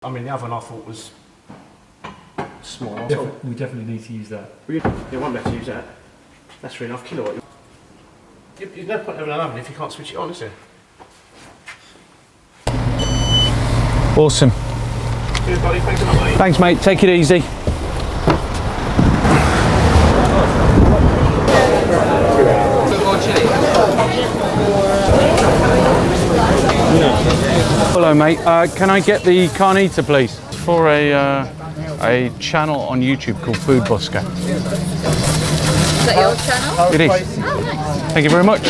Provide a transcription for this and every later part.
I mean, the other one I thought was small. We definitely need to use that. Yeah, one better use that. That's 3.5 kilowatt. There's no point having an oven if you can't switch it on, is there? Awesome. Cheers, buddy. Thanks a lot, mate. Thanks, mate. Take it easy. Hello, mate. Can I get the carnita, please? For a channel on YouTube called Food Busker. Is that your channel? It is. Oh, nice. Thank you very much.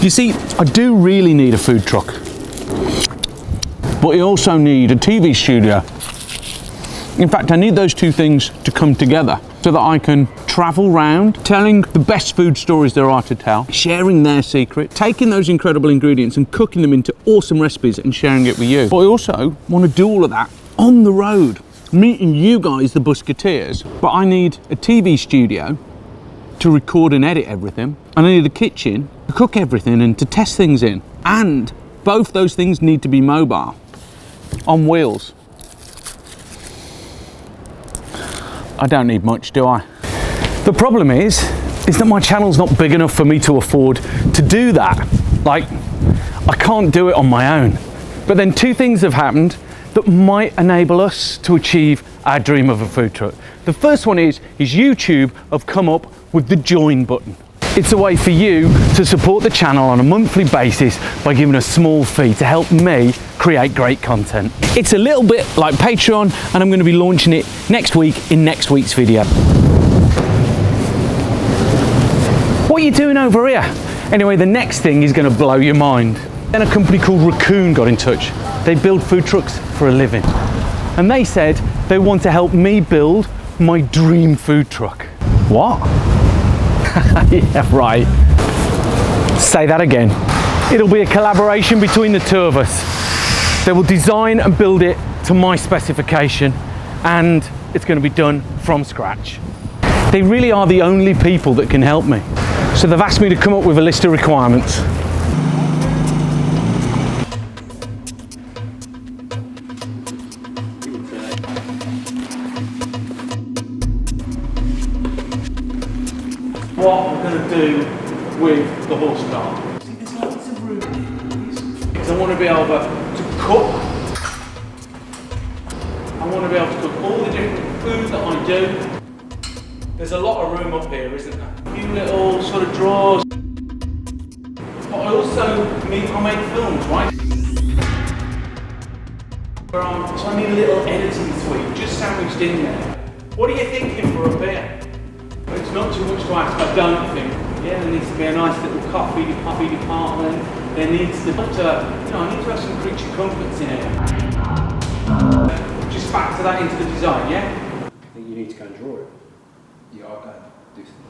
You see, I do really need a food truck, but I also need a TV studio. In fact, I need those two things to come together so that I can travel round telling the best food stories there are to tell, sharing their secret, taking those incredible ingredients and cooking them into awesome recipes and sharing it with you. But I also want to do all of that on the road, meeting you guys, the Busketeers. But I need a TV studio to record and edit everything, and I need a kitchen to cook everything and to test things in. And both those things need to be mobile, on wheels. I don't need much, do I? The problem is that my channel's not big enough for me to afford to do that. Like, I can't do it on my own. But then two things have happened that might enable us to achieve our dream of a food truck. The first one is YouTube have come up with the join button. It's a way for you to support the channel on a monthly basis by giving a small fee to help me create great content. It's a little bit like Patreon, and I'm going to be launching it next week in next week's video. What are you doing over here? Anyway, the next thing is going to blow your mind. Then a company called Raccoon got in touch. They build food trucks for a living. And they said they want to help me build my dream food truck. What? Yeah, right. Say that again. It'll be a collaboration between the two of us. They will design and build it to my specification, and it's going to be done from scratch. They really are the only people that can help me. So they've asked me to come up with a list of requirements. What we're going to do with the horse car. See, there's loads of room here, because I want to be able to cook. I want to be able to cook all the different food that I do. There's a lot of room up here, isn't there? A few little sort of drawers. But I also I make films, right? So I need a little editing suite just sandwiched in there. What are you thinking for a beer? It's not too much to ask, I don't think. Yeah, there needs to be a nice little coffee department. There needs to, I need to have some creature comforts in here. Just factor that into the design, yeah? I think you need to go and draw it. Yeah, I'll go and do something.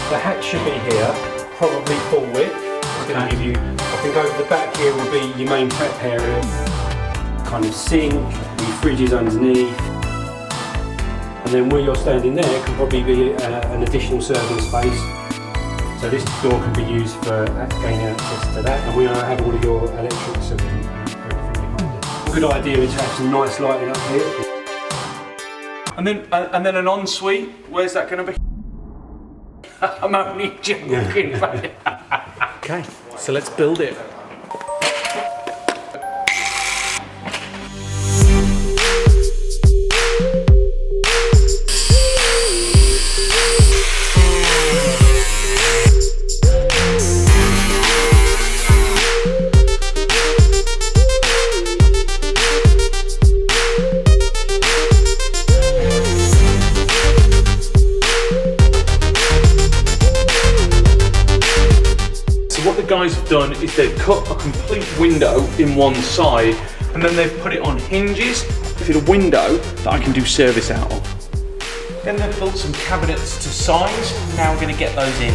The hatch should be here, probably full width. It's going to give you, I think over the back here will be your main prep area. Kind of sink, your fridges underneath. And then where you're standing there can probably be an additional serving space. So this door can be used for gaining access to that. And we have all of your electrics and everything behind it. A good idea is to have some nice lighting up here. And then an ensuite, where's that going to be? I'm only joking. Okay, so let's build it. What the guys have done is they've cut a complete window in one side, and then they've put it on hinges with a window that I can do service out of. Then they've built some cabinets to size. Now we're going to get those in.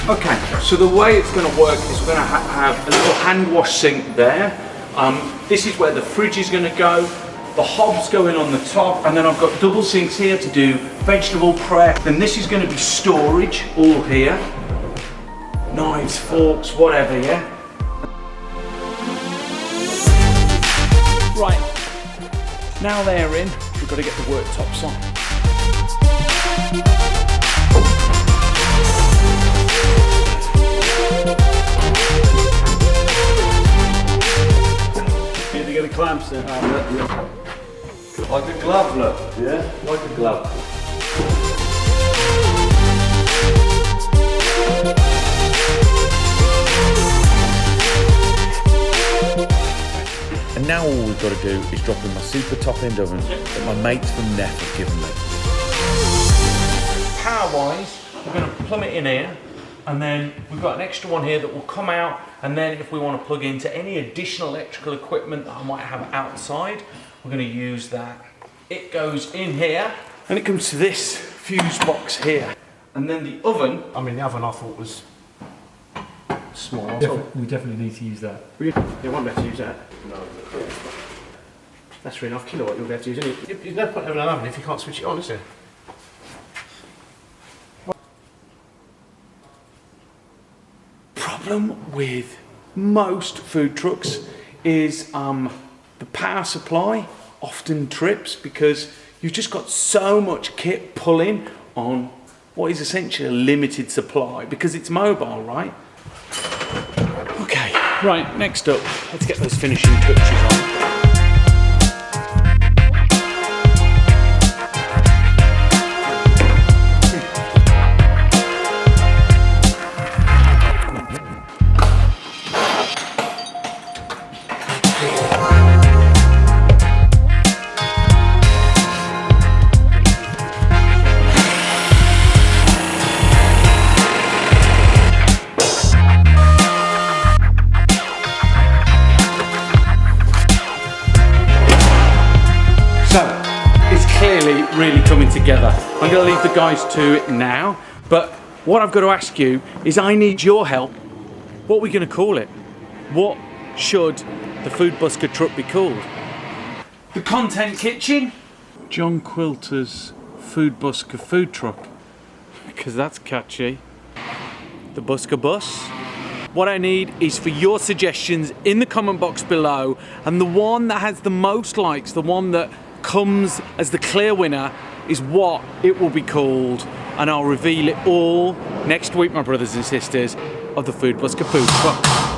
Okay, so the way it's going to work is we're going to have a little hand wash sink there. This is where the fridge is going to go. The hobs go in on the top, and then I've got double sinks here to do vegetable prep. Then this is going to be storage all here. Knives, forks, whatever, yeah? Right, now they're in, we've got to get the worktops on. Need to get the clamps in. Like a glove, look. Yeah, like a glove. And now all we've got to do is drop in my super top end oven that my mates from Neff have given me. Power wise, we're going to plumb it in here, and then we've got an extra one here that will come out, and then if we want to plug into any additional electrical equipment that I might have outside, we're going to use that. It goes in here, and it comes to this fuse box here. And then the oven, I mean, the oven I thought was small. We definitely need to use that. You won't be able to use that. No. That's 3.5 kilowatt you'll be able to use, isn't it? There's no point having an oven if you can't switch it on, is there? problem with most food trucks is the power supply often trips because you've just got so much kit pulling on what is essentially a limited supply because it's mobile, right? Okay, right, next up, let's get those finishing touches on. Really coming together. I'm going to leave the guys to it now, but what I've got to ask you is I need your help. What are we going to call it? What should the Food Busker truck be called? The Content Kitchen? John Quilter's Food Busker food truck, because that's catchy. The Busker Bus? What I need is for your suggestions in the comment box below, and the one that has the most likes, the one that comes as the clear winner, is what it will be called, and I'll reveal it all next week, my brothers and sisters of the Food Busker food truck.